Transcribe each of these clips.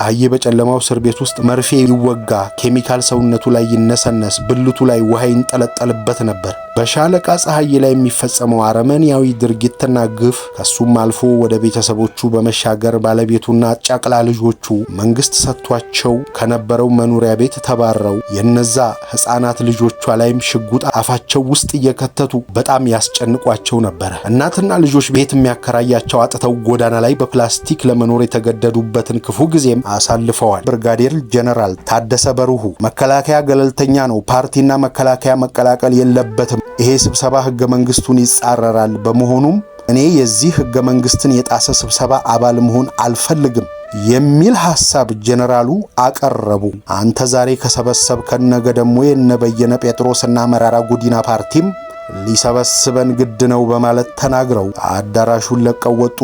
ፀሐዬ በጨለማው እስር ቤት ውስጥ መርፌ ይወጋ፣ ኬሚካል ሰውነቱ ላይ ይነሰነስ፣ ብልቱ ላይ ውሃ ይንጠለጠልበት ነበር። በሻለቃ ፀሐዬ ላይ የሚፈጸመው አረመኔያዊ ድርጊትና ግፍ ከሱም አልፎ ወደ ቤተሰቦቹ በመሻገር ባለቤቱና ጫቅላ ልጆቹ መንግስት ሰጥቷቸው ከነበረው መኖሪያ ቤት ተባረው የነዛ ሕፃናት ልጆቿ ላይም ሽጉጥ አፋቸው ውስጥ እየከተቱ በጣም ያስጨንቋቸው ነበር። እናትና ልጆች ቤት የሚያከራያቸው አጥተው ጎዳና ላይ በፕላስቲክ ለመኖር የተገደዱበትን ክፉ ጊዜም አሳልፈዋል። ብርጋዴር ጀነራል ታደሰ በሩሁ መከላከያ ገለልተኛ ነው፣ ፓርቲና መከላከያ መቀላቀል የለበትም፣ ይሄ ስብሰባ ህገ መንግስቱን ይጻረራል፣ በመሆኑም እኔ የዚህ ህገ መንግስትን የጣሰ ስብሰባ አባል መሆን አልፈልግም የሚል ሐሳብ ጀነራሉ አቀረቡ። አንተ ዛሬ ከሰበሰብከን ነገ ደግሞ የነ በየነ ጴጥሮስና መራራ ጉዲና ፓርቲም ሊሰበስበን ግድ ነው በማለት ተናግረው አዳራሹን ለቀው ወጡ።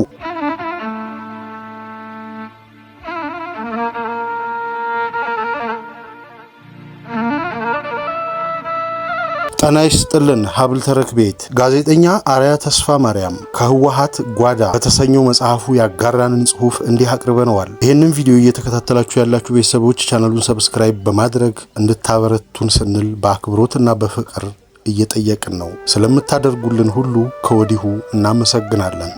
ጤና ይስጥልን። ሀብል ተረክ ቤት ጋዜጠኛ አርያ ተስፋ ማርያም ከህወሓት ጓዳ በተሰኘው መጽሐፉ ያጋራንን ጽሑፍ እንዲህ አቅርበነዋል። ይህንን ቪዲዮ እየተከታተላችሁ ያላችሁ ቤተሰቦች ቻናሉን ሰብስክራይብ በማድረግ እንድታበረቱን ስንል በአክብሮትና በፍቅር እየጠየቅን ነው። ስለምታደርጉልን ሁሉ ከወዲሁ እናመሰግናለን።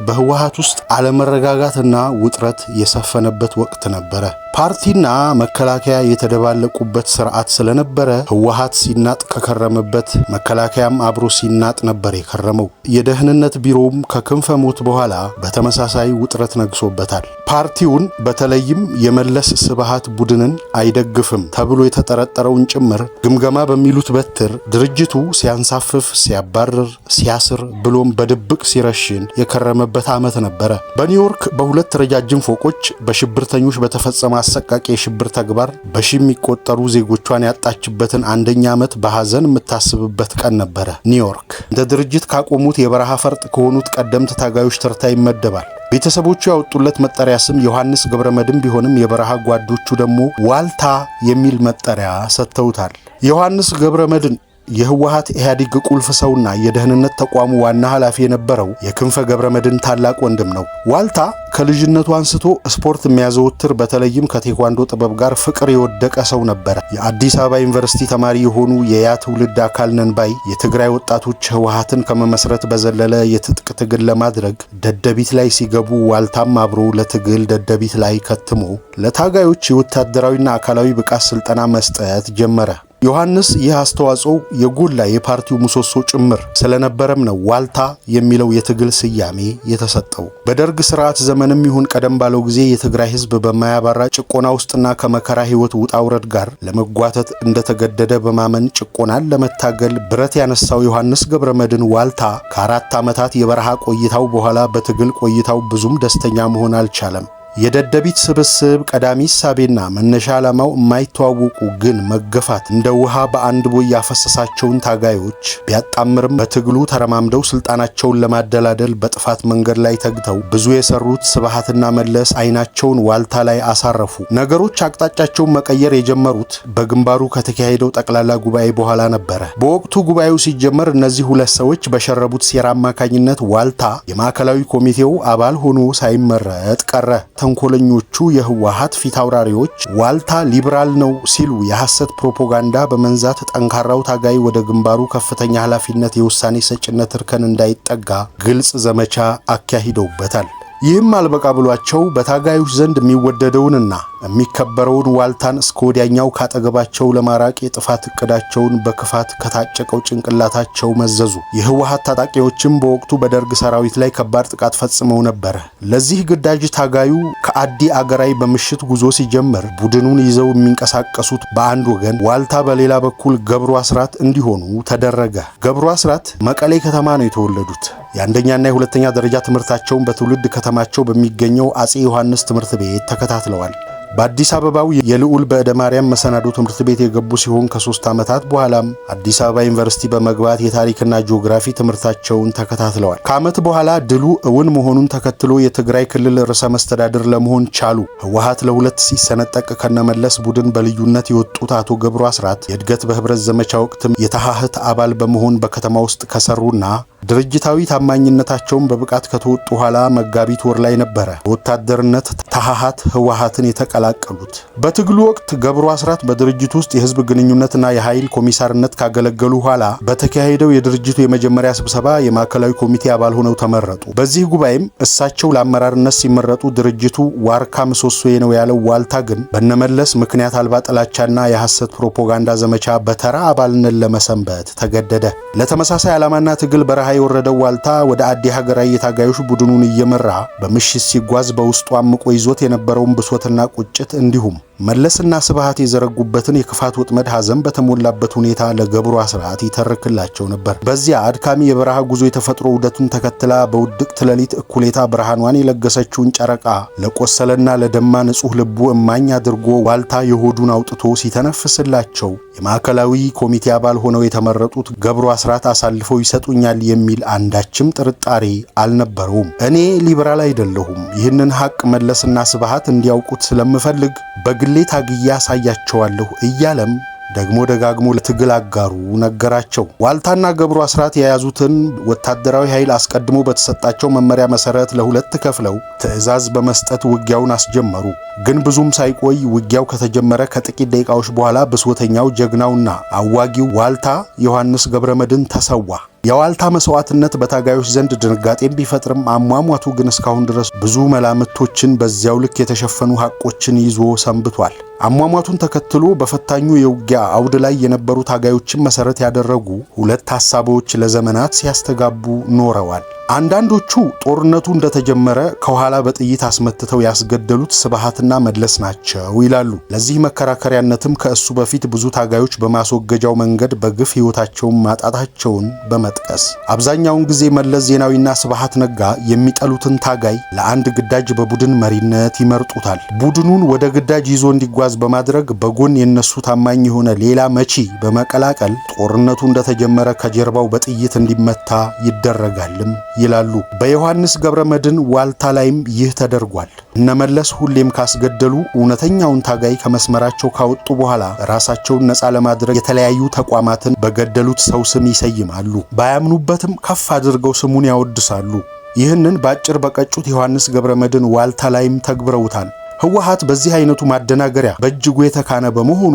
በህወሓት ውስጥ አለመረጋጋትና ውጥረት የሰፈነበት ወቅት ነበረ። ፓርቲና መከላከያ የተደባለቁበት ስርዓት ስለነበረ ህወሓት ሲናጥ ከከረመበት መከላከያም አብሮ ሲናጥ ነበር የከረመው። የደህንነት ቢሮውም ከክንፈ ሞት በኋላ በተመሳሳይ ውጥረት ነግሶበታል። ፓርቲውን በተለይም የመለስ ስብሃት ቡድንን አይደግፍም ተብሎ የተጠረጠረውን ጭምር ግምገማ በሚሉት በትር ድርጅቱ ሲያንሳፍፍ፣ ሲያባርር፣ ሲያስር ብሎም በድብቅ ሲረሽን የከረመበት ዓመት ነበረ። በኒውዮርክ በሁለት ረጃጅም ፎቆች በሽብርተኞች በተፈጸመ አሰቃቂ የሽብር ተግባር በሺ የሚቆጠሩ ዜጎቿን ያጣችበትን አንደኛ ዓመት በሐዘን የምታስብበት ቀን ነበረ። ኒውዮርክ እንደ ድርጅት ካቆሙት የበረሃ ፈርጥ ከሆኑት ቀደምት ታጋዮች ተርታ ይመደባል። ቤተሰቦቹ ያወጡለት መጠሪያ ስም ዮሐንስ ገብረመድህን ቢሆንም የበረሃ ጓዶቹ ደግሞ ዋልታ የሚል መጠሪያ ሰጥተውታል። ዮሐንስ ገብረመድህን የህወሓት ኢህአዴግ ቁልፍ ሰውና የደህንነት ተቋሙ ዋና ኃላፊ የነበረው የክንፈ ገብረመድህን ታላቅ ወንድም ነው። ዋልታ ከልጅነቱ አንስቶ ስፖርት የሚያዘወትር በተለይም ከቴኳንዶ ጥበብ ጋር ፍቅር የወደቀ ሰው ነበረ። የአዲስ አበባ ዩኒቨርሲቲ ተማሪ የሆኑ የያ ትውልድ አካል ነን ባይ የትግራይ ወጣቶች ህወሓትን ከመመስረት በዘለለ የትጥቅ ትግል ለማድረግ ደደቢት ላይ ሲገቡ ዋልታም አብሮ ለትግል ደደቢት ላይ ከትሞ ለታጋዮች የወታደራዊና አካላዊ ብቃት ስልጠና መስጠት ጀመረ። ዮሐንስ ይህ አስተዋጽኦ የጎላ የፓርቲው ምሰሶ ጭምር ስለነበረም ነው ዋልታ የሚለው የትግል ስያሜ የተሰጠው። በደርግ ስርዓት ዘመንም ይሁን ቀደም ባለው ጊዜ የትግራይ ህዝብ በማያባራ ጭቆና ውስጥና ከመከራ ህይወት ውጣ ውረድ ጋር ለመጓተት እንደተገደደ በማመን ጭቆናን ለመታገል ብረት ያነሳው ዮሐንስ ገብረመድህን ዋልታ ከ4 ዓመታት የበረሃ ቆይታው በኋላ በትግል ቆይታው ብዙም ደስተኛ መሆን አልቻለም። የደደቢት ስብስብ ቀዳሚ ሳቤና መነሻ ዓላማው የማይተዋወቁ ግን መገፋት እንደ ውሃ በአንድ ቦይ ያፈሰሳቸውን ታጋዮች ቢያጣምርም በትግሉ ተረማምደው ስልጣናቸውን ለማደላደል በጥፋት መንገድ ላይ ተግተው ብዙ የሰሩት ስብሃትና መለስ አይናቸውን ዋልታ ላይ አሳረፉ። ነገሮች አቅጣጫቸውን መቀየር የጀመሩት በግንባሩ ከተካሄደው ጠቅላላ ጉባኤ በኋላ ነበረ። በወቅቱ ጉባኤው ሲጀመር እነዚህ ሁለት ሰዎች በሸረቡት ሴራ አማካኝነት ዋልታ የማዕከላዊ ኮሚቴው አባል ሆኖ ሳይመረጥ ቀረ። ተንኮለኞቹ የህወሓት ፊት አውራሪዎች ዋልታ ሊበራል ነው ሲሉ የሐሰት ፕሮፓጋንዳ በመንዛት ጠንካራው ታጋይ ወደ ግንባሩ ከፍተኛ ኃላፊነት የውሳኔ ሰጭነት እርከን እንዳይጠጋ ግልጽ ዘመቻ አካሂደውበታል። ይህም አልበቃ ብሏቸው በታጋዮች ዘንድ የሚወደደውንና የሚከበረውን ዋልታን እስከ ወዲያኛው ካጠገባቸው ለማራቅ የጥፋት እቅዳቸውን በክፋት ከታጨቀው ጭንቅላታቸው መዘዙ። የህወሓት ታጣቂዎችም በወቅቱ በደርግ ሰራዊት ላይ ከባድ ጥቃት ፈጽመው ነበር። ለዚህ ግዳጅ ታጋዩ ከአዲ አገራይ በምሽት ጉዞ ሲጀምር ቡድኑን ይዘው የሚንቀሳቀሱት በአንድ ወገን፣ ዋልታ በሌላ በኩል ገብሩ አስራት እንዲሆኑ ተደረገ። ገብሩ አስራት መቀሌ ከተማ ነው የተወለዱት። የአንደኛና የሁለተኛ ደረጃ ትምህርታቸውን በትውልድ ከተማቸው በሚገኘው አጼ ዮሐንስ ትምህርት ቤት ተከታትለዋል። በአዲስ አበባው የልዑል በዕደ ማርያም መሰናዶ ትምህርት ቤት የገቡ ሲሆን ከ3 ዓመታት በኋላም አዲስ አበባ ዩኒቨርሲቲ በመግባት የታሪክና ጂኦግራፊ ትምህርታቸውን ተከታትለዋል። ከዓመት በኋላ ድሉ እውን መሆኑን ተከትሎ የትግራይ ክልል ርዕሰ መስተዳድር ለመሆን ቻሉ። ህወሓት ለሁለት ሲሰነጠቅ ከነመለስ ቡድን በልዩነት የወጡት አቶ ገብሩ አስራት የእድገት በህብረት ዘመቻ ወቅትም የተሃህት አባል በመሆን በከተማ ውስጥ ከሰሩና ድርጅታዊ ታማኝነታቸውን በብቃት ከተወጡ ኋላ መጋቢት ወር ላይ ነበረ በወታደርነት ተሃሃት ህወሓትን የተቀላቀሉት። በትግሉ ወቅት ገብሩ አስራት በድርጅቱ ውስጥ የህዝብ ግንኙነትና የኃይል ኮሚሳርነት ካገለገሉ ኋላ በተካሄደው የድርጅቱ የመጀመሪያ ስብሰባ የማዕከላዊ ኮሚቴ አባል ሆነው ተመረጡ። በዚህ ጉባኤም እሳቸው ለአመራርነት ሲመረጡ ድርጅቱ ዋርካ ምሰሶዬ ነው ያለው ዋልታ ግን በነመለስ ምክንያት አልባ ጥላቻና የሐሰት ፕሮፓጋንዳ ዘመቻ በተራ አባልነት ለመሰንበት ተገደደ። ለተመሳሳይ ዓላማና ትግል በረሃ የወረደው ዋልታ ወደ አዲ ሀገራዊ የታጋዮች ቡድኑን እየመራ በምሽት ሲጓዝ በውስጡ አምቆ ይዞት የነበረውን ብሶትና ቁጭት እንዲሁም መለስና ስብሃት የዘረጉበትን የክፋት ወጥመድ ሐዘን በተሞላበት ሁኔታ ለገብሩ አስራት ይተርክላቸው ነበር። በዚያ አድካሚ የበረሃ ጉዞ የተፈጥሮ ውደቱን ተከትላ በውድቅት ሌሊት እኩሌታ ብርሃኗን የለገሰችውን ጨረቃ ለቆሰለና ለደማ ንጹሕ ልቡ እማኝ አድርጎ ዋልታ የሆዱን አውጥቶ ሲተነፍስላቸው የማዕከላዊ ኮሚቴ አባል ሆነው የተመረጡት ገብሩ አስራት አሳልፈው ይሰጡኛል የሚል አንዳችም ጥርጣሬ አልነበረውም። እኔ ሊበራል አይደለሁም፣ ይህንን ሐቅ መለስና ስብሃት እንዲያውቁት ስለምፈልግ በግሌ ታግያ ያሳያቸዋለሁ እያለም ደግሞ ደጋግሞ ለትግል አጋሩ ነገራቸው። ዋልታና ገብሩ አስራት የያዙትን ወታደራዊ ኃይል አስቀድሞ በተሰጣቸው መመሪያ መሰረት ለሁለት ከፍለው ትዕዛዝ በመስጠት ውጊያውን አስጀመሩ። ግን ብዙም ሳይቆይ ውጊያው ከተጀመረ ከጥቂት ደቂቃዎች በኋላ ብሶተኛው ጀግናውና አዋጊው ዋልታ ዮሐንስ ገብረመድህን ተሰዋ። የዋልታ መስዋዕትነት በታጋዮች ዘንድ ድንጋጤን ቢፈጥርም አሟሟቱ ግን እስካሁን ድረስ ብዙ መላምቶችን በዚያው ልክ የተሸፈኑ ሐቆችን ይዞ ሰንብቷል። አሟሟቱን ተከትሎ በፈታኙ የውጊያ አውድ ላይ የነበሩ ታጋዮችን መሰረት ያደረጉ ሁለት ሐሳቦች ለዘመናት ሲያስተጋቡ ኖረዋል። አንዳንዶቹ ጦርነቱ እንደተጀመረ ከኋላ በጥይት አስመትተው ያስገደሉት ስብሃትና መለስ ናቸው ይላሉ። ለዚህ መከራከሪያነትም ከእሱ በፊት ብዙ ታጋዮች በማስወገጃው መንገድ በግፍ ሕይወታቸውን ማጣታቸውን በመጥቀስ አብዛኛውን ጊዜ መለስ ዜናዊና ስብሃት ነጋ የሚጠሉትን ታጋይ ለአንድ ግዳጅ በቡድን መሪነት ይመርጡታል። ቡድኑን ወደ ግዳጅ ይዞ እንዲጓዝ በማድረግ በጎን የነሱ ታማኝ የሆነ ሌላ መቺ በመቀላቀል ጦርነቱ እንደተጀመረ ከጀርባው በጥይት እንዲመታ ይደረጋልም ይላሉ። በዮሐንስ ገብረመድህን ዋልታ ላይም ይህ ተደርጓል። እነመለስ ሁሌም ካስገደሉ እውነተኛውን ታጋይ ከመስመራቸው ካወጡ በኋላ ራሳቸውን ነፃ ለማድረግ የተለያዩ ተቋማትን በገደሉት ሰው ስም ይሰይማሉ። ባያምኑበትም ከፍ አድርገው ስሙን ያወድሳሉ። ይህንን ባጭር በቀጩት ዮሐንስ ገብረመድህን ዋልታ ላይም ተግብረውታል። ህወሓት በዚህ አይነቱ ማደናገሪያ በእጅጉ የተካነ በመሆኑ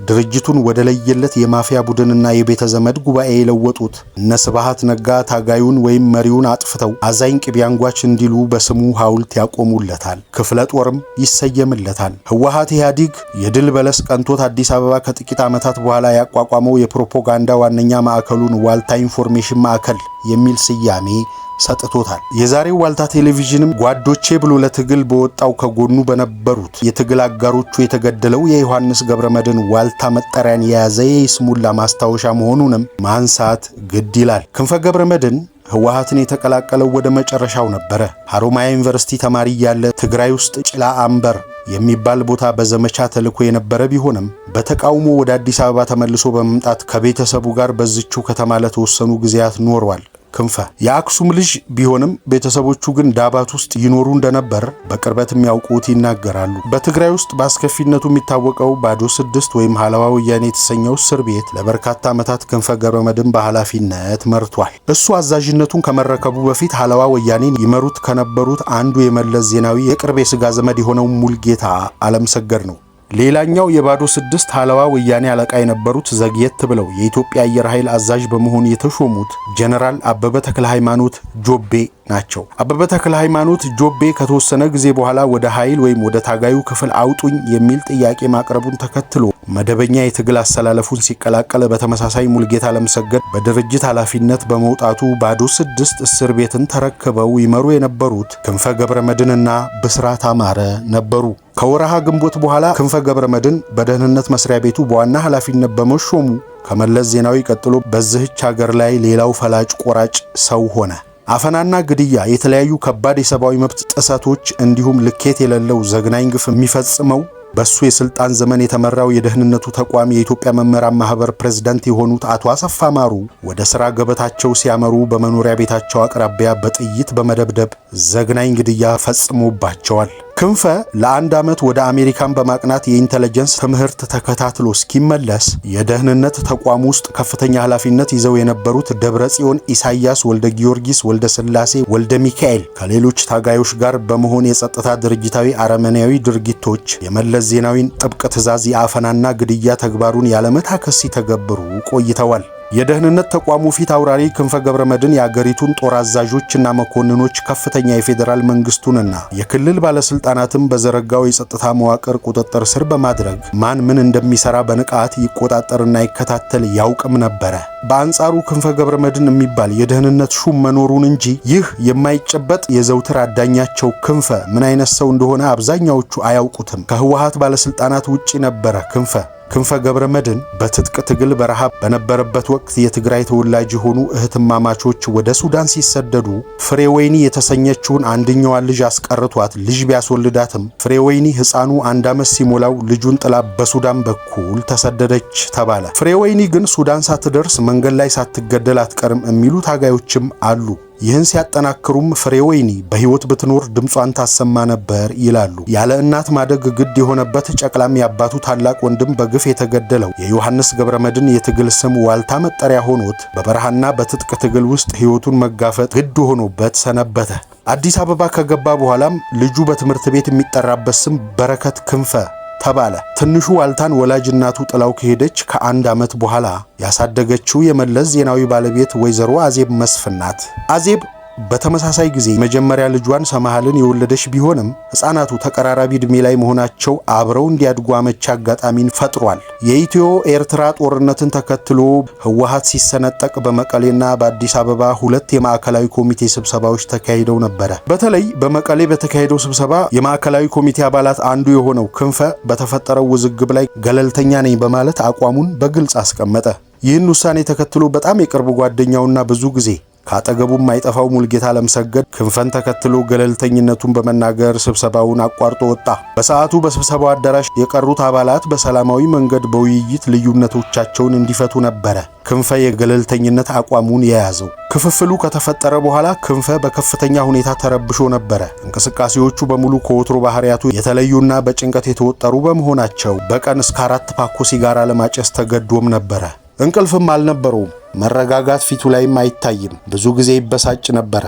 ድርጅቱን ወደ ለየለት የማፊያ ቡድንና የቤተ ዘመድ ጉባኤ የለወጡት እነ ስብሃት ነጋ ታጋዩን ወይም መሪውን አጥፍተው አዛኝ ቅቤ አንጓች እንዲሉ በስሙ ሐውልት ያቆሙለታል። ክፍለ ጦርም ይሰየምለታል። ህወሓት ኢህአዴግ የድል በለስ ቀንቶት አዲስ አበባ ከጥቂት ዓመታት በኋላ ያቋቋመው የፕሮፓጋንዳ ዋነኛ ማዕከሉን ዋልታ ኢንፎርሜሽን ማዕከል የሚል ስያሜ ሰጥቶታል። የዛሬው ዋልታ ቴሌቪዥንም ጓዶቼ ብሎ ለትግል በወጣው ከጎኑ በነበሩት የትግል አጋሮቹ የተገደለው የዮሐንስ ገብረመድህን ዋልታ መጠሪያን የያዘ የይስሙላ ማስታወሻ መሆኑንም ማንሳት ግድ ይላል። ክንፈ ገብረመድህን ህወሓትን የተቀላቀለው ወደ መጨረሻው ነበረ። ሐሮማያ ዩኒቨርሲቲ ተማሪ ያለ ትግራይ ውስጥ ጭላ አምበር የሚባል ቦታ በዘመቻ ተልኮ የነበረ ቢሆንም በተቃውሞ ወደ አዲስ አበባ ተመልሶ በመምጣት ከቤተሰቡ ጋር በዝቹ ከተማ ለተወሰኑ ጊዜያት ኖሯል። ክንፈ የአክሱም ልጅ ቢሆንም ቤተሰቦቹ ግን ዳባት ውስጥ ይኖሩ እንደነበር በቅርበት የሚያውቁት ይናገራሉ። በትግራይ ውስጥ በአስከፊነቱ የሚታወቀው ባዶ 6 ወይም ሀለዋ ወያኔ የተሰኘው እስር ቤት ለበርካታ ዓመታት ክንፈ ገብረመድህን በኃላፊነት መርቷል። እሱ አዛዥነቱን ከመረከቡ በፊት ሀለዋ ወያኔን ይመሩት ከነበሩት አንዱ የመለስ ዜናዊ የቅርብ የሥጋ ዘመድ የሆነው ሙልጌታ አለምሰገድ ነው። ሌላኛው የባዶ 6 ሀለዋ ወያኔ አለቃ የነበሩት ዘግየት ብለው የኢትዮጵያ አየር ኃይል አዛዥ በመሆን የተሾሙት ጀነራል አበበ ተክለ ሃይማኖት ጆቤ ናቸው። አበበ ተክለ ሃይማኖት ጆቤ ከተወሰነ ጊዜ በኋላ ወደ ኃይል ወይም ወደ ታጋዩ ክፍል አውጡኝ የሚል ጥያቄ ማቅረቡን ተከትሎ መደበኛ የትግል አሰላለፉን ሲቀላቀል በተመሳሳይ ሙልጌታ አለምሰገድ በድርጅት ኃላፊነት በመውጣቱ ባዶ 6 እስር ቤትን ተረክበው ይመሩ የነበሩት ክንፈ ገብረመድህንና ብስራት አማረ ነበሩ። ከወረሃ ግንቦት በኋላ ክንፈ ገብረመድህን በደህንነት መስሪያ ቤቱ በዋና ኃላፊነት በመሾሙ ከመለስ ዜናዊ ቀጥሎ በዚህች ሀገር ላይ ሌላው ፈላጭ ቆራጭ ሰው ሆነ። አፈናና ግድያ፣ የተለያዩ ከባድ የሰብአዊ መብት ጥሰቶች እንዲሁም ልኬት የሌለው ዘግናኝ ግፍ የሚፈጽመው በሱ የስልጣን ዘመን የተመራው የደህንነቱ ተቋም የኢትዮጵያ መምህራን ማህበር ፕሬዝዳንት የሆኑት አቶ አሰፋ ማሩ ወደ ሥራ ገበታቸው ሲያመሩ በመኖሪያ ቤታቸው አቅራቢያ በጥይት በመደብደብ ዘግናኝ ግድያ ፈጽሞባቸዋል። ክንፈ ለአንድ ዓመት ወደ አሜሪካን በማቅናት የኢንተለጀንስ ትምህርት ተከታትሎ እስኪመለስ የደህንነት ተቋም ውስጥ ከፍተኛ ኃላፊነት ይዘው የነበሩት ደብረጽዮን ኢሳያስ ወልደ ጊዮርጊስ ወልደ ስላሴ ወልደ ሚካኤል ከሌሎች ታጋዮች ጋር በመሆን የጸጥታ ድርጅታዊ አረመኔያዊ ድርጊቶች የመለስ ዜናዊን ጥብቅ ትዕዛዝ የአፈናና ግድያ ተግባሩን ያለመታከስ ሲተገብሩ ቆይተዋል። የደህንነት ተቋሙ ፊት አውራሪ ክንፈ ገብረመድህን የአገሪቱን ጦር አዛዦችና መኮንኖች ከፍተኛ የፌዴራል መንግስቱንና የክልል ባለስልጣናትን በዘረጋው የጸጥታ መዋቅር ቁጥጥር ስር በማድረግ ማን ምን እንደሚሰራ በንቃት ይቆጣጠርና ይከታተል ያውቅም ነበረ። በአንጻሩ ክንፈ ገብረመድህን የሚባል የደህንነት ሹም መኖሩን እንጂ ይህ የማይጨበጥ የዘውትር አዳኛቸው ክንፈ ምን አይነት ሰው እንደሆነ አብዛኛዎቹ አያውቁትም። ከህወሓት ባለስልጣናት ውጪ ነበረ ክንፈ ገብረመድህን በትጥቅ ትግል በረሃብ በነበረበት ወቅት የትግራይ ተወላጅ የሆኑ እህትማማቾች ወደ ሱዳን ሲሰደዱ ፍሬወይኒ የተሰኘችውን አንደኛዋን ልጅ አስቀርቷት ልጅ ቢያስወልዳትም ፍሬወይኒ ሕፃኑ 1 ዓመት ሲሞላው ልጁን ጥላ በሱዳን በኩል ተሰደደች ተባለ። ፍሬወይኒ ግን ሱዳን ሳትደርስ መንገድ ላይ ሳትገደል አትቀርም የሚሉ ታጋዮችም አሉ። ይህን ሲያጠናክሩም ፍሬወይኒ በህይወት ብትኖር ድምጿን ታሰማ ነበር ይላሉ። ያለ እናት ማደግ ግድ የሆነበት ጨቅላም የአባቱ ታላቅ ወንድም በግፍ የተገደለው የዮሐንስ ገብረመድህን የትግል ስም ዋልታ መጠሪያ ሆኖት በበረሃና በትጥቅ ትግል ውስጥ ህይወቱን መጋፈጥ ግድ ሆኖበት ሰነበተ። አዲስ አበባ ከገባ በኋላም ልጁ በትምህርት ቤት የሚጠራበት ስም በረከት ክንፈ ተባለ። ትንሹ ዋልታን ወላጅ እናቱ ጥላው ከሄደች ከ1 ዓመት በኋላ ያሳደገችው የመለስ ዜናዊ ባለቤት ወይዘሮ አዜብ መስፍን ናት። አዜብ በተመሳሳይ ጊዜ መጀመሪያ ልጇን ሰማሃልን የወለደች ቢሆንም ሕፃናቱ ተቀራራቢ ዕድሜ ላይ መሆናቸው አብረው እንዲያድጉ አመቺ አጋጣሚን ፈጥሯል። የኢትዮ ኤርትራ ጦርነትን ተከትሎ ህወሓት ሲሰነጠቅ በመቀሌና በአዲስ አበባ 2 የማዕከላዊ ኮሚቴ ስብሰባዎች ተካሂደው ነበረ። በተለይ በመቀሌ በተካሄደው ስብሰባ የማዕከላዊ ኮሚቴ አባላት አንዱ የሆነው ክንፈ በተፈጠረው ውዝግብ ላይ ገለልተኛ ነኝ በማለት አቋሙን በግልጽ አስቀመጠ። ይህን ውሳኔ ተከትሎ በጣም የቅርብ ጓደኛውና ብዙ ጊዜ ካጠገቡም ማይጠፋው ሙልጌታ ለምሰገድ ክንፈን ተከትሎ ገለልተኝነቱን በመናገር ስብሰባውን አቋርጦ ወጣ። በሰዓቱ በስብሰባው አዳራሽ የቀሩት አባላት በሰላማዊ መንገድ በውይይት ልዩነቶቻቸውን እንዲፈቱ ነበረ ክንፈ የገለልተኝነት አቋሙን የያዘው። ክፍፍሉ ከተፈጠረ በኋላ ክንፈ በከፍተኛ ሁኔታ ተረብሾ ነበረ። እንቅስቃሴዎቹ በሙሉ ከወትሮ ባህሪያቱ የተለዩና በጭንቀት የተወጠሩ በመሆናቸው በቀን እስከ 4 ፓኮ ሲጋራ ለማጨስ ተገዶም ነበረ። እንቅልፍም አልነበረውም። መረጋጋት ፊቱ ላይም አይታይም። ብዙ ጊዜ ይበሳጭ ነበረ፣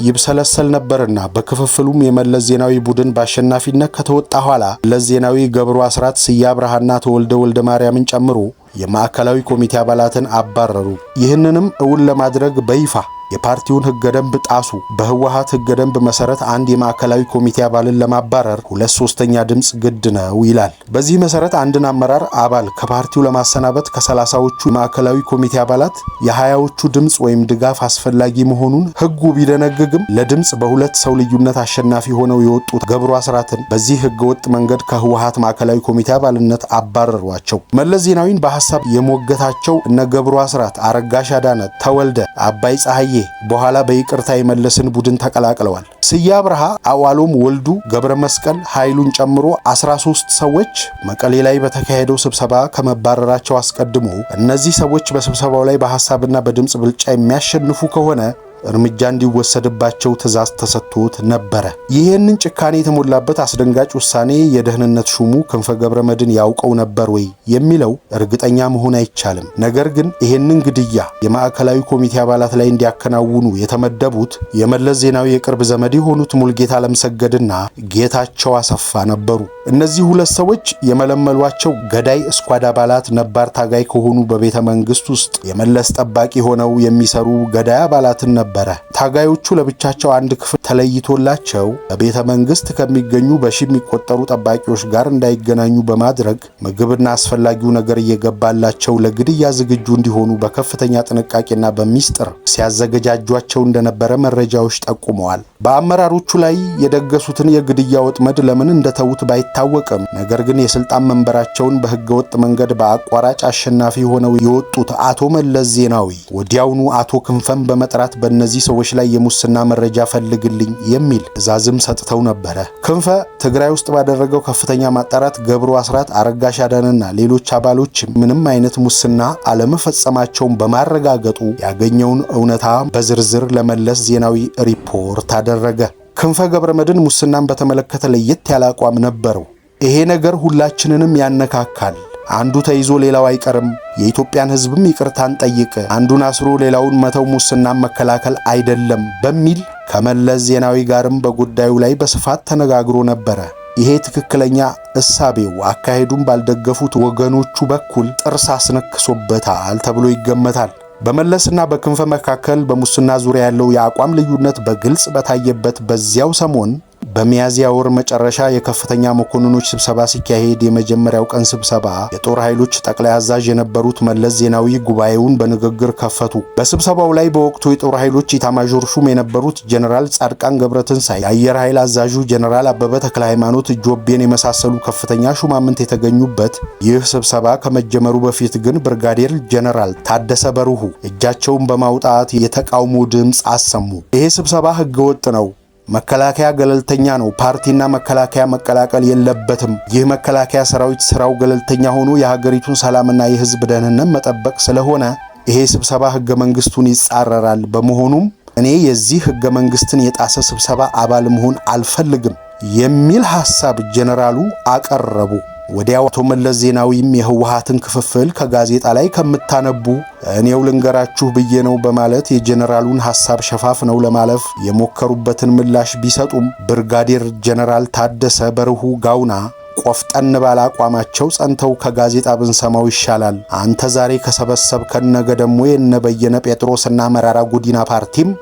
ይብሰለሰል ነበርና በክፍፍሉም የመለስ ዜናዊ ቡድን በአሸናፊነት ከተወጣ ኋላ መለስ ዜናዊ ገብሩ አስራት፣ ስዬ አብርሃና ተወልደ ወልደ ማርያምን ጨምሮ የማዕከላዊ ኮሚቴ አባላትን አባረሩ። ይህንንም እውን ለማድረግ በይፋ የፓርቲውን ህገ ደንብ ጣሱ። በህወሓት ህገ ደንብ መሰረት አንድ የማዕከላዊ ኮሚቴ አባልን ለማባረር 2/3 ድምጽ ግድ ነው ይላል። በዚህ መሰረት አንድን አመራር አባል ከፓርቲው ለማሰናበት ከ30ዎቹ የማዕከላዊ ኮሚቴ አባላት የ20ዎቹ ድምጽ ወይም ድጋፍ አስፈላጊ መሆኑን ህጉ ቢደነግግም ለድምጽ በ2 ሰው ልዩነት አሸናፊ ሆነው የወጡት ገብሩ አስራትን በዚህ ህገወጥ መንገድ ከህወሓት ማዕከላዊ ኮሚቴ አባልነት አባረሯቸው። መለስ ዜናዊን በሐሳብ የሞገታቸው እነ ገብሩ አስራት፣ አረጋሽ አዳነ፣ ተወልደ፣ አባይ ፀሐዬ በኋላ በይቅርታ የመለስን ቡድን ተቀላቅለዋል። ስዬ አብርሃ፣ አዋሎም ወልዱ፣ ገብረ መስቀል ኃይሉን ጨምሮ 13 ሰዎች መቀሌ ላይ በተካሄደው ስብሰባ ከመባረራቸው አስቀድሞ እነዚህ ሰዎች በስብሰባው ላይ በሐሳብና በድምጽ ብልጫ የሚያሸንፉ ከሆነ እርምጃ እንዲወሰድባቸው ትዕዛዝ ተሰጥቶት ነበረ። ይህንን ጭካኔ የተሞላበት አስደንጋጭ ውሳኔ የደህንነት ሹሙ ክንፈ ገብረመድህን ያውቀው ነበር ወይ የሚለው እርግጠኛ መሆን አይቻልም። ነገር ግን ይህንን ግድያ የማዕከላዊ ኮሚቴ አባላት ላይ እንዲያከናውኑ የተመደቡት የመለስ ዜናዊ የቅርብ ዘመድ የሆኑት ሙልጌታ ለምሰገድና ጌታቸው አሰፋ ነበሩ። እነዚህ 2 ሰዎች የመለመሏቸው ገዳይ ስኳድ አባላት ነባር ታጋይ ከሆኑ በቤተ መንግስት ውስጥ የመለስ ጠባቂ ሆነው የሚሰሩ ገዳይ አባላትን ነበር። ታጋዮቹ ለብቻቸው አንድ ክፍል ተለይቶላቸው በቤተ መንግስት ከሚገኙ በሺ የሚቆጠሩ ጠባቂዎች ጋር እንዳይገናኙ በማድረግ ምግብና አስፈላጊው ነገር እየገባላቸው ለግድያ ዝግጁ እንዲሆኑ በከፍተኛ ጥንቃቄና በሚስጥር ሲያዘገጃጇቸው እንደነበረ መረጃዎች ጠቁመዋል። በአመራሮቹ ላይ የደገሱትን የግድያ ወጥመድ ለምን እንደተዉት ባይታወቅም ነገር ግን የስልጣን መንበራቸውን በህገወጥ መንገድ በአቋራጭ አሸናፊ ሆነው የወጡት አቶ መለስ ዜናዊ ወዲያውኑ አቶ ክንፈን በመጥራት በነ በእነዚህ ሰዎች ላይ የሙስና መረጃ ፈልግልኝ የሚል ትዕዛዝም ሰጥተው ነበረ። ክንፈ ትግራይ ውስጥ ባደረገው ከፍተኛ ማጣራት ገብሩ አስራት፣ አረጋሽ አዳነና ሌሎች አባሎች ምንም አይነት ሙስና አለመፈጸማቸውን በማረጋገጡ ያገኘውን እውነታ በዝርዝር ለመለስ ዜናዊ ሪፖርት አደረገ። ክንፈ ገብረመድህን ሙስናን በተመለከተ ለየት ያለ አቋም ነበረው። ይሄ ነገር ሁላችንንም ያነካካል፣ አንዱ ተይዞ ሌላው አይቀርም፣ የኢትዮጵያን ሕዝብም ይቅርታን ጠይቅ፣ አንዱን አስሮ ሌላውን መተው ሙስናን መከላከል አይደለም በሚል ከመለስ ዜናዊ ጋርም በጉዳዩ ላይ በስፋት ተነጋግሮ ነበረ። ይሄ ትክክለኛ እሳቤው አካሄዱን ባልደገፉት ወገኖቹ በኩል ጥርስ አስነክሶበታል ተብሎ ይገመታል። በመለስና በክንፈ መካከል በሙስና ዙሪያ ያለው የአቋም ልዩነት በግልጽ በታየበት በዚያው ሰሞን በሚያዝያ ወር መጨረሻ የከፍተኛ መኮንኖች ስብሰባ ሲካሄድ የመጀመሪያው ቀን ስብሰባ የጦር ኃይሎች ጠቅላይ አዛዥ የነበሩት መለስ ዜናዊ ጉባኤውን በንግግር ከፈቱ። በስብሰባው ላይ በወቅቱ የጦር ኃይሎች ኢታማዦር ሹም የነበሩት ጀነራል ጻድቃን ገብረትንሳኤ፣ የአየር ኃይል አዛዡ ጀነራል አበበ ተክለ ሃይማኖት፣ ጆቤን የመሳሰሉ ከፍተኛ ሹማምንት የተገኙበት ይህ ስብሰባ ከመጀመሩ በፊት ግን ብርጋዴር ጀነራል ታደሰ በርሁ እጃቸውን በማውጣት የተቃውሞ ድምፅ አሰሙ። ይሄ ስብሰባ ህገወጥ ነው፣ መከላከያ ገለልተኛ ነው፣ ፓርቲና መከላከያ መቀላቀል የለበትም፣ ይህ መከላከያ ሰራዊት ስራው ገለልተኛ ሆኖ የሀገሪቱን ሰላምና የህዝብ ደህንነት መጠበቅ ስለሆነ ይሄ ስብሰባ ህገ መንግስቱን ይጻረራል፣ በመሆኑም እኔ የዚህ ህገ መንግስትን የጣሰ ስብሰባ አባል መሆን አልፈልግም የሚል ሐሳብ ጀነራሉ አቀረቡ። ወዲያው አቶ መለስ ዜናዊም የህወሓትን ክፍፍል ከጋዜጣ ላይ ከምታነቡ እኔው ልንገራችሁ ብዬ ነው በማለት የጀነራሉን ሐሳብ ሸፋፍነው ለማለፍ የሞከሩበትን ምላሽ ቢሰጡም ብርጋዴር ጀነራል ታደሰ በርሁ ጋውና ቆፍጠን ባለ አቋማቸው ጸንተው ከጋዜጣ ብንሰማው ይሻላል፣ አንተ ዛሬ ከሰበሰብከን ነገ ደግሞ የነበየነ ጴጥሮስና መራራ ጉዲና ፓርቲም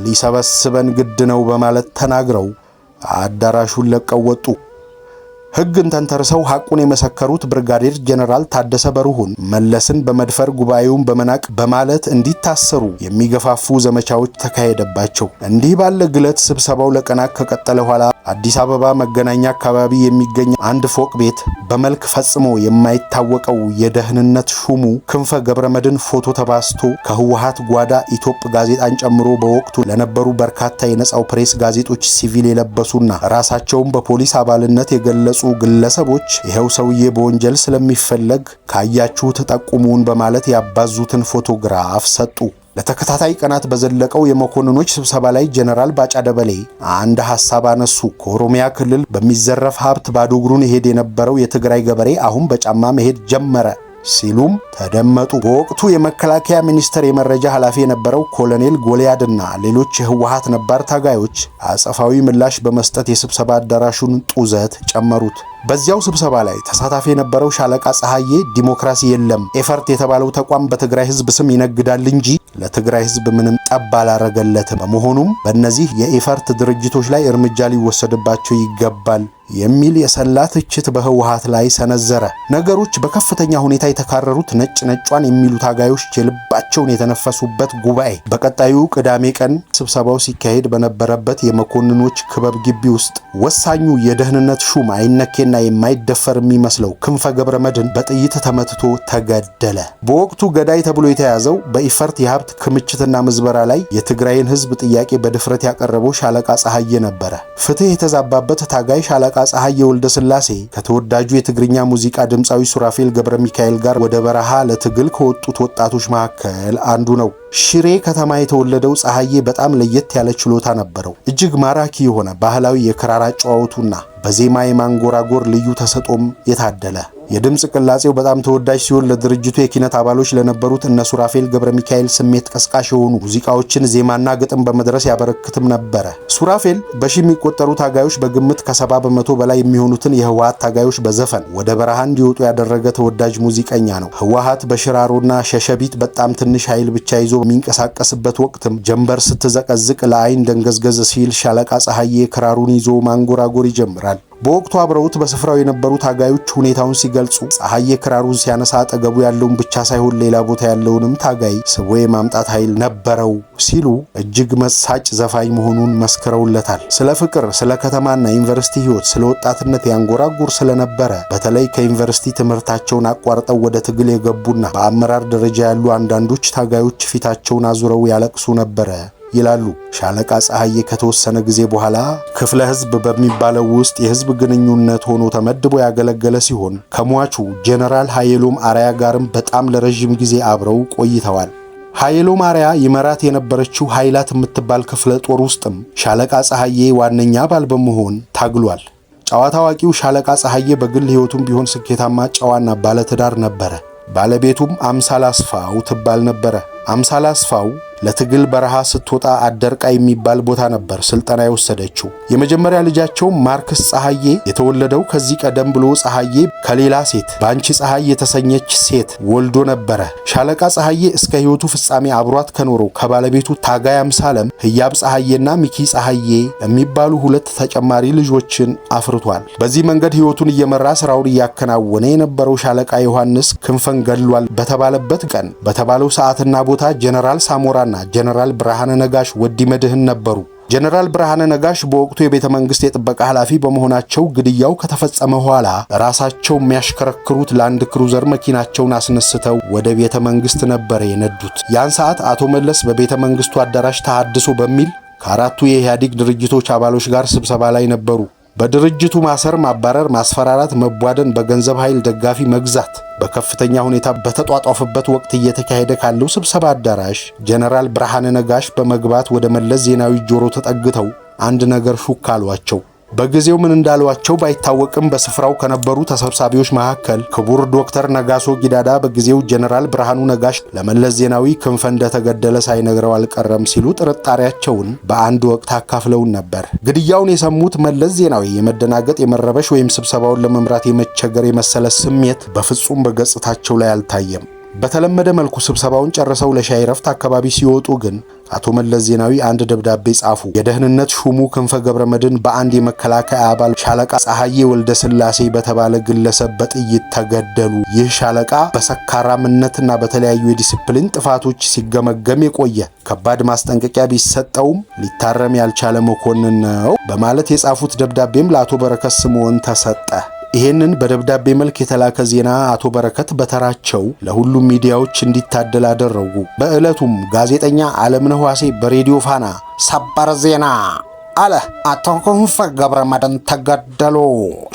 ሊሰበስበን ግድ ነው በማለት ተናግረው አዳራሹን ለቀው ወጡ። ሕግን ተንተርሰው ሐቁን የመሰከሩት ብርጋዴር ጀነራል ታደሰ በርሁን መለስን በመድፈር ጉባኤውን በመናቅ በማለት እንዲታሰሩ የሚገፋፉ ዘመቻዎች ተካሄደባቸው። እንዲህ ባለ ግለት ስብሰባው ለቀናት ከቀጠለ ኋላ አዲስ አበባ መገናኛ አካባቢ የሚገኝ አንድ ፎቅ ቤት በመልክ ፈጽሞ የማይታወቀው የደህንነት ሹሙ ክንፈ ገብረመድህን ፎቶ ተባስቶ ከህወሓት ጓዳ ኢትዮጵ ጋዜጣን ጨምሮ በወቅቱ ለነበሩ በርካታ የነጻው ፕሬስ ጋዜጦች ሲቪል የለበሱና ራሳቸውን በፖሊስ አባልነት የገለጹ ግለሰቦች ይሄው ሰውዬ በወንጀል ስለሚፈለግ ካያችሁ ተጠቁሙን በማለት ያባዙትን ፎቶግራፍ ሰጡ። ለተከታታይ ቀናት በዘለቀው የመኮንኖች ስብሰባ ላይ ጀነራል ባጫ ደበሌ አንድ ሐሳብ አነሱ። ከኦሮሚያ ክልል በሚዘረፍ ሀብት ባዶ እግሩን ይሄድ የነበረው የትግራይ ገበሬ አሁን በጫማ መሄድ ጀመረ ሲሉም ተደመጡ። በወቅቱ የመከላከያ ሚኒስቴር የመረጃ ኃላፊ የነበረው ኮሎኔል ጎልያድና ሌሎች የህወሓት ነባር ታጋዮች አጸፋዊ ምላሽ በመስጠት የስብሰባ አዳራሹን ጡዘት ጨመሩት። በዚያው ስብሰባ ላይ ተሳታፊ የነበረው ሻለቃ ፀሐዬ ዲሞክራሲ የለም፣ ኤፈርት የተባለው ተቋም በትግራይ ህዝብ ስም ይነግዳል እንጂ ለትግራይ ህዝብ ምንም ጠብ አላረገለትም፣ በመሆኑም በእነዚህ የኤፈርት ድርጅቶች ላይ እርምጃ ሊወሰድባቸው ይገባል የሚል የሰላ ትችት በህወሓት ላይ ሰነዘረ። ነገሮች በከፍተኛ ሁኔታ የተካረሩት ነጭ ነጯን የሚሉ ታጋዮች የልባቸውን የተነፈሱበት ጉባኤ በቀጣዩ ቅዳሜ ቀን ስብሰባው ሲካሄድ በነበረበት የመኮንኖች ክበብ ግቢ ውስጥ ወሳኙ የደህንነት ሹም አይነኬና የማይደፈር የሚመስለው ክንፈ ገብረመድህን በጥይት ተመትቶ ተገደለ። በወቅቱ ገዳይ ተብሎ የተያዘው በኢፈርት የሀብት ክምችትና ምዝበራ ላይ የትግራይን ህዝብ ጥያቄ በድፍረት ያቀረበው ሻለቃ ፀሐዬ ነበረ። ፍትህ የተዛባበት ታጋይ ሻለቃ ፀሐዬ ወልደ ስላሴ ከተወዳጁ የትግርኛ ሙዚቃ ድምፃዊ ሱራፌል ገብረ ሚካኤል ጋር ወደ በረሃ ለትግል ከወጡት ወጣቶች መካከል አንዱ ነው። ሽሬ ከተማ የተወለደው ፀሐዬ በጣም ለየት ያለ ችሎታ ነበረው። እጅግ ማራኪ የሆነ ባህላዊ የክራር አጨዋወቱና በዜማ የማንጎራጎር ልዩ ተሰጦም የታደለ የድምጽ ቅላጼው በጣም ተወዳጅ ሲሆን ለድርጅቱ የኪነት አባሎች ለነበሩት እነ ሱራፌል ገብረ ሚካኤል ስሜት ቀስቃሽ የሆኑ ሙዚቃዎችን ዜማና ግጥም በመድረስ ያበረክትም ነበረ። ሱራፌል በሺ የሚቆጠሩ ታጋዮች በግምት ከ70 በመቶ በላይ የሚሆኑትን የህወሓት ታጋዮች በዘፈን ወደ በረሃ እንዲወጡ ያደረገ ተወዳጅ ሙዚቀኛ ነው። ህወሓት በሽራሮና ሸሸቢት በጣም ትንሽ ኃይል ብቻ ይዞ በሚንቀሳቀስበት ወቅትም ጀንበር ስትዘቀዝቅ ለአይን ደንገዝገዝ ሲል ሻለቃ ፀሐዬ ክራሩን ይዞ ማንጎራጎር ይጀምራል። በወቅቱ አብረውት በስፍራው የነበሩ ታጋዮች ሁኔታውን ሲገልጹ ፀሐዬ ክራሩን ሲያነሳ አጠገቡ ያለውን ብቻ ሳይሆን ሌላ ቦታ ያለውንም ታጋይ ስቦ የማምጣት ኃይል ነበረው ሲሉ እጅግ መሳጭ ዘፋኝ መሆኑን መስክረውለታል። ስለ ፍቅር፣ ስለ ከተማና ዩኒቨርሲቲ ህይወት፣ ስለ ወጣትነት ያንጎራጉር ስለነበረ በተለይ ከዩኒቨርሲቲ ትምህርታቸውን አቋርጠው ወደ ትግል የገቡና በአመራር ደረጃ ያሉ አንዳንዶች ታጋዮች ፊታቸውን አዙረው ያለቅሱ ነበረ ይላሉ። ሻለቃ ፀሐዬ ከተወሰነ ጊዜ በኋላ ክፍለ ህዝብ በሚባለው ውስጥ የህዝብ ግንኙነት ሆኖ ተመድቦ ያገለገለ ሲሆን ከሟቹ ጄኔራል ኃይሎም አርአያ ጋርም በጣም ለረጅም ጊዜ አብረው ቆይተዋል። ኃይሎም አርአያ ይመራት የነበረችው ኃይላት የምትባል ክፍለ ጦር ውስጥም ሻለቃ ፀሐዬ ዋነኛ አባል በመሆን ታግሏል። ጨዋ ታዋቂው ሻለቃ ፀሐዬ በግል ህይወቱም ቢሆን ስኬታማ ጨዋና ባለትዳር ነበረ። ባለቤቱም አምሳል አስፋው ትባል ነበረ። አምሳል አስፋው ለትግል በረሃ ስትወጣ አደርቃ የሚባል ቦታ ነበር ስልጠና የወሰደችው። የመጀመሪያ ልጃቸው ማርክስ ፀሐዬ የተወለደው ከዚህ ቀደም ብሎ ፀሐዬ ከሌላ ሴት በአንቺ ፀሐይ የተሰኘች ሴት ወልዶ ነበረ። ሻለቃ ፀሐዬ እስከ ህይወቱ ፍጻሜ አብሯት ከኖረው ከባለቤቱ ታጋይ አምሳለም ህያብ ፀሐዬና ሚኪ ፀሐዬ የሚባሉ ሁለት ተጨማሪ ልጆችን አፍርቷል። በዚህ መንገድ ህይወቱን እየመራ ስራውን እያከናወነ የነበረው ሻለቃ ዮሐንስ ክንፈን ገድሏል በተባለበት ቀን በተባለው ሰዓትና ቦታ ጀነራል ሳሞራና ጀነራል ብርሃነ ነጋሽ ወዲ መድህን ነበሩ። ጀነራል ብርሃነ ነጋሽ በወቅቱ የቤተ መንግስት የጥበቃ ኃላፊ በመሆናቸው ግድያው ከተፈጸመ በኋላ ራሳቸው የሚያሽከረክሩት ላንድ ክሩዘር መኪናቸውን አስነስተው ወደ ቤተ መንግስት ነበር የነዱት። ያን ሰዓት አቶ መለስ በቤተ መንግስቱ አዳራሽ ተሐድሶ በሚል ከአራቱ የኢህአዴግ ድርጅቶች አባሎች ጋር ስብሰባ ላይ ነበሩ። በድርጅቱ ማሰር፣ ማባረር፣ ማስፈራራት፣ መቧደን፣ በገንዘብ ኃይል ደጋፊ መግዛት በከፍተኛ ሁኔታ በተጧጧፈበት ወቅት እየተካሄደ ካለው ስብሰባ አዳራሽ ጀነራል ብርሃነ ነጋሽ በመግባት ወደ መለስ ዜናዊ ጆሮ ተጠግተው አንድ ነገር ሹክ አሏቸው። በጊዜው ምን እንዳሏቸው ባይታወቅም በስፍራው ከነበሩ ተሰብሳቢዎች መካከል ክቡር ዶክተር ነጋሶ ጊዳዳ በጊዜው ጀነራል ብርሃኑ ነጋሽ ለመለስ ዜናዊ ክንፈ እንደተገደለ ሳይነግረው አልቀረም ሲሉ ጥርጣሬያቸውን በአንድ ወቅት አካፍለውን ነበር። ግድያውን የሰሙት መለስ ዜናዊ የመደናገጥ፣ የመረበሽ ወይም ስብሰባውን ለመምራት የመቸገር የመሰለ ስሜት በፍጹም በገጽታቸው ላይ አልታየም። በተለመደ መልኩ ስብሰባውን ጨርሰው ለሻይ ረፍት አካባቢ ሲወጡ ግን አቶ መለስ ዜናዊ አንድ ደብዳቤ ጻፉ። የደህንነት ሹሙ ክንፈ ገብረመድህን በአንድ የመከላከያ አባል ሻለቃ ፀሐዬ ወልደ ስላሴ በተባለ ግለሰብ በጥይት ተገደሉ። ይህ ሻለቃ በሰካራምነትና በተለያዩ የዲሲፕሊን ጥፋቶች ሲገመገም የቆየ ከባድ ማስጠንቀቂያ ቢሰጠውም ሊታረም ያልቻለ መኮንን ነው በማለት የጻፉት ደብዳቤም ለአቶ በረከት ስምዖን ተሰጠ። ይሄንን በደብዳቤ መልክ የተላከ ዜና አቶ በረከት በተራቸው ለሁሉም ሚዲያዎች እንዲታደል አደረጉ። በዕለቱም ጋዜጠኛ አለምነህ ዋሴ በሬዲዮ ፋና ሰበር ዜና አለ። አቶ ክንፈ ገብረመድህን ተገደሉ፣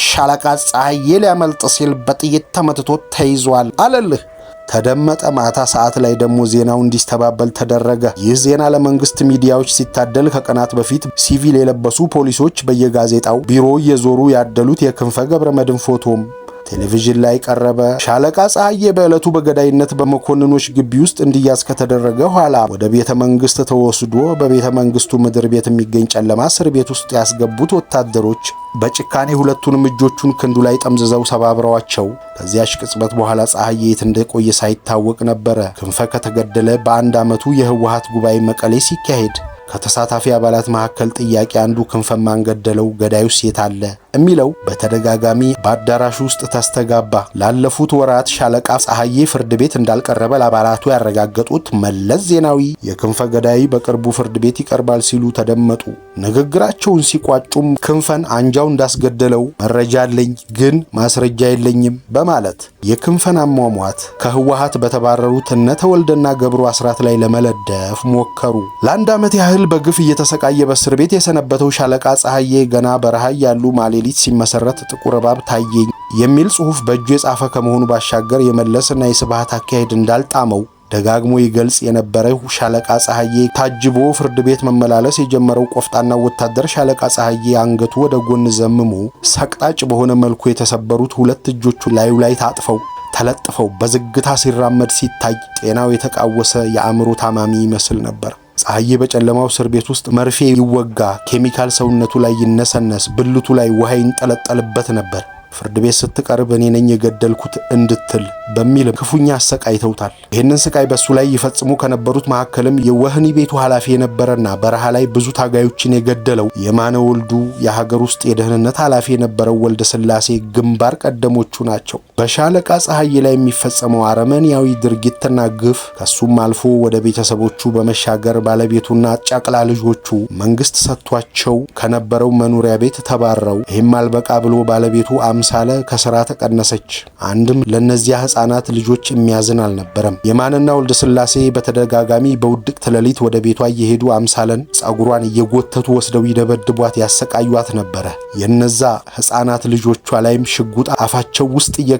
ሻለቃ ፀሐዬ ሊያመልጥ ሲል በጥይት ተመትቶ ተይዟል አለልህ። ተደመጠ። ማታ ሰዓት ላይ ደግሞ ዜናው እንዲስተባበል ተደረገ። ይህ ዜና ለመንግስት ሚዲያዎች ሲታደል ከቀናት በፊት ሲቪል የለበሱ ፖሊሶች በየጋዜጣው ቢሮ እየዞሩ ያደሉት የክንፈ ገብረመድህን ፎቶም ቴሌቪዥን ላይ ቀረበ። ሻለቃ ፀሐዬ በዕለቱ በገዳይነት በመኮንኖች ግቢ ውስጥ እንዲያዝ ከተደረገ ኋላ ወደ ቤተ መንግስት ተወስዶ በቤተ መንግስቱ ምድር ቤት የሚገኝ ጨለማ እስር ቤት ውስጥ ያስገቡት ወታደሮች በጭካኔ ሁለቱንም እጆቹን ክንዱ ላይ ጠምዝዘው ሰባብረዋቸው ከዚያች ቅጽበት በኋላ ፀሐዬ የት እንደቆየ ሳይታወቅ ነበረ። ክንፈ ከተገደለ በአንድ ዓመቱ የህወሓት ጉባኤ መቀሌ ሲካሄድ ከተሳታፊ አባላት መካከል ጥያቄ አንዱ ክንፈን ማን ገደለው? ገዳዩስ የት አለ? የሚለው በተደጋጋሚ በአዳራሹ ውስጥ ተስተጋባ። ላለፉት ወራት ሻለቃ ፀሐዬ ፍርድ ቤት እንዳልቀረበ ለአባላቱ ያረጋገጡት መለስ ዜናዊ የክንፈ ገዳይ በቅርቡ ፍርድ ቤት ይቀርባል ሲሉ ተደመጡ። ንግግራቸውን ሲቋጩም ክንፈን አንጃው እንዳስገደለው መረጃ አለኝ፣ ግን ማስረጃ የለኝም በማለት የክንፈን አሟሟት ከህወሓት በተባረሩት እነ ተወልደና ገብሩ አስራት ላይ ለመለደፍ ሞከሩ። ለአንድ ዓመት ያህል በግፍ እየተሰቃየ በእስር ቤት የሰነበተው ሻለቃ ፀሐዬ ገና በረሃ ያሉ ማሌሊት ሲመሰረት ጥቁር እባብ ታየኝ የሚል ጽሑፍ በእጁ የጻፈ ከመሆኑ ባሻገር የመለስና የስብሃት አካሄድ እንዳልጣመው ደጋግሞ ይገልጽ የነበረው ሻለቃ ፀሐዬ ታጅቦ ፍርድ ቤት መመላለስ የጀመረው ቆፍጣና ወታደር ሻለቃ ፀሐዬ አንገቱ ወደ ጎን ዘምሞ ሰቅጣጭ በሆነ መልኩ የተሰበሩት ሁለት እጆቹ ላዩ ላይ ታጥፈው ተለጥፈው በዝግታ ሲራመድ ሲታይ ጤናው የተቃወሰ የአእምሮ ታማሚ ይመስል ነበር። ፀሐዬ በጨለማው እስር ቤት ውስጥ መርፌ ይወጋ፣ ኬሚካል ሰውነቱ ላይ ይነሰነስ፣ ብልቱ ላይ ውሃ ይንጠለጠልበት ነበር። ፍርድ ቤት ስትቀርብ እኔ ነኝ የገደልኩት እንድትል በሚል ክፉኛ አሰቃይተውታል። ይህንን ስቃይ በሱ ላይ ይፈጽሙ ከነበሩት መካከልም የወህኒ ቤቱ ኃላፊ የነበረና በረሃ ላይ ብዙ ታጋዮችን የገደለው የማነ ወልዱ የሀገር ውስጥ የደህንነት ኃላፊ የነበረው ወልደ ስላሴ ግንባር ቀደሞቹ ናቸው። በሻለቃ ፀሐዬ ላይ የሚፈጸመው አረመኔያዊ ድርጊትና ግፍ ከሱም አልፎ ወደ ቤተሰቦቹ በመሻገር ባለቤቱና ጨቅላ ልጆቹ መንግስት ሰጥቷቸው ከነበረው መኖሪያ ቤት ተባረው ይህም አልበቃ ብሎ ባለቤቱ አምሳለ ከስራ ተቀነሰች። አንድም ለነዚያ ህፃናት ልጆች የሚያዝን አልነበረም። የማንና ወልደ ስላሴ በተደጋጋሚ በውድቅት ሌሊት ወደ ቤቷ እየሄዱ አምሳለን ጸጉሯን እየጎተቱ ወስደው ይደበድቧት ያሰቃዩት ነበረ። የነዛ ህፃናት ልጆቿ ላይም ሽጉጥ አፋቸው ውስጥ እየከተቱ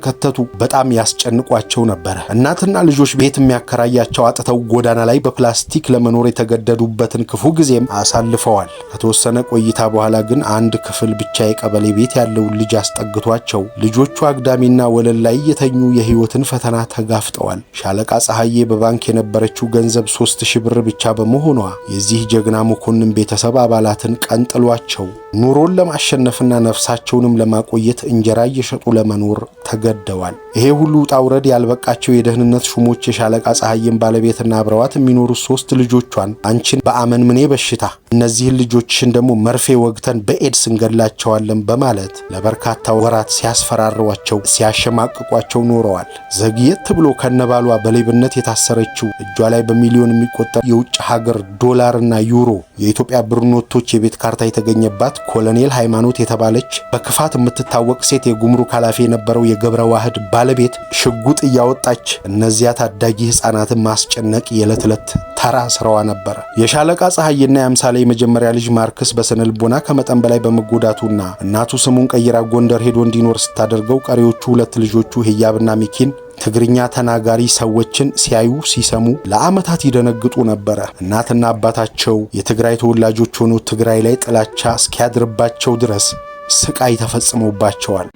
በጣም ያስጨንቋቸው ነበረ። እናትና ልጆች ቤት የሚያከራያቸው አጥተው ጎዳና ላይ በፕላስቲክ ለመኖር የተገደዱበትን ክፉ ጊዜም አሳልፈዋል። ከተወሰነ ቆይታ በኋላ ግን አንድ ክፍል ብቻ የቀበሌ ቤት ያለውን ልጅ አስጠግቷቸው ልጆቹ አግዳሚና ወለል ላይ የተኙ የህይወትን ፈተና ተጋፍጠዋል። ሻለቃ ፀሐዬ በባንክ የነበረችው ገንዘብ 3000 ብር ብቻ በመሆኗ የዚህ ጀግና መኮንን ቤተሰብ አባላትን ቀንጥሏቸው ኑሮን ለማሸነፍና ነፍሳቸውንም ለማቆየት እንጀራ እየሸጡ ለመኖር ተገደዋል። ይሄ ሁሉ ጣውረድ ያልበቃቸው የደህንነት ሹሞች የሻለቃ ፀሐዬን ባለቤትና አብረዋት የሚኖሩ 3 ልጆቿን አንቺን በአመን ምኔ በሽታ እነዚህን ልጆችሽን ደግሞ መርፌ ወግተን በኤድስ እንገላቸዋለን በማለት ለበርካታ ወራት ሲያስፈራሯቸው ሲያሸማቅቋቸው ኖረዋል። ዘግየት ብሎ ከነባሏ በሌብነት የታሰረችው እጇ ላይ በሚሊዮን የሚቆጠር የውጭ ሀገር ዶላርና ዩሮ የኢትዮጵያ ብር ኖቶች የቤት ካርታ የተገኘባት ኮሎኔል ሃይማኖት የተባለች በክፋት የምትታወቅ ሴት የጉምሩክ ኃላፊ የነበረው የገብረ ዋህድ ባለቤት ሽጉጥ እያወጣች እነዚያ ታዳጊ ህፃናትን ማስጨነቅ የዕለት ዕለት ተራ ስራዋ ነበር። የሻለቃ ፀሐዬና የአምሳሌ የመጀመሪያ ልጅ ማርክስ በስነልቦና ከመጠን በላይ በመጎዳቱና እናቱ ስሙን ቀይራ ጎንደር ሄዶ እንዲኖር ስታደርገው ቀሪዎቹ 2 ልጆቹ ህያብና ሚኪን ትግርኛ ተናጋሪ ሰዎችን ሲያዩ ሲሰሙ ለዓመታት ይደነግጡ ነበር። እናትና አባታቸው የትግራይ ተወላጆች ሆነው ትግራይ ላይ ጥላቻ እስኪያድርባቸው ድረስ ስቃይ ተፈጽሞባቸዋል።